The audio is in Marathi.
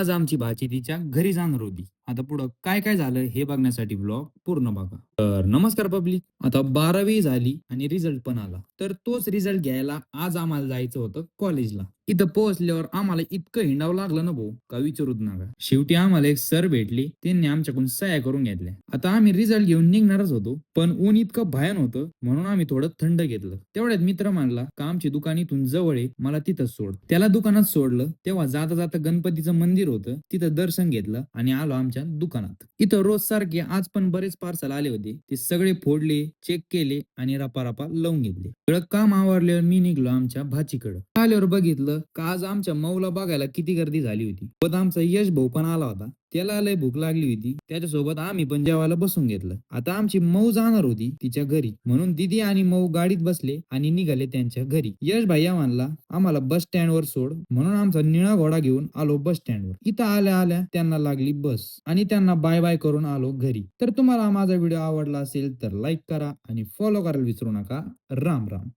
आज आमची भाची तिच्या घरी जाणार होती. आता पुढं काय काय झालं हे बघण्यासाठी ब्लॉग पूर्ण बघा. तर नमस्कार पब्लिक. आता 12वी झाली आणि रिझल्ट पण आला. तर तोच रिझल्ट घ्यायला आज आम्हाला जायचं होतं कॉलेजला. इथं पोहोचल्यावर आम्हाला इतकं हिंडावं लागलं ना भाऊ, का विचारूच नका. शेवटी आम्हाला एक सर भेटले, त्यांनी आमच्याकडून सह्या करून घेतल्या. आता आम्ही रिझल्ट घेऊन निघणारच होतो, पण ऊन इतकं भयान होतं म्हणून आम्ही थोडं थंड घेतलं. तेवढ्यात मित्र म्हणला का आमची दुकान इथून जवळ आहे, मला तिथंच सोड. त्याला दुकानात सोडलं तेव्हा जाता जाता गणपतीचं मंदिर होतं, तिथं दर्शन घेतलं आणि आलो आमच्या दुकानात. इथं रोज सारखे आज पण बरेच पार्सल आले होते, ते सगळे फोडले, चेक केले आणि रपा लावून घेतले. सगळं काम आवरल्यावर मी निघलो आमच्या भाचीकडं. आल्यावर बघितलं का आज आमच्या मऊला बघायला किती गर्दी झाली होती. पण आमचा यश भाऊ पण आला होता. त्याला लय भूक लागली होती, त्याच्यासोबत आम्ही पण जेवायला बसून घेतलं. आता आमची मऊ जाणार होती तिच्या घरी, म्हणून दीदी आणि मऊ गाडीत बसले आणि निघाले त्यांच्या घरी. यश भैया म्हणला आम्हाला बस स्टँड वर सोड, म्हणून आमचा निळा घोडा घेऊन आलो बस स्टँड वर. इथं आल्या आल्या त्यांना लागली बस आणि त्यांना बाय बाय करून आलो घरी. तर तुम्हाला माझा व्हिडिओ आवडला असेल तर लाईक करा आणि फॉलो करायला विसरू नका. राम राम.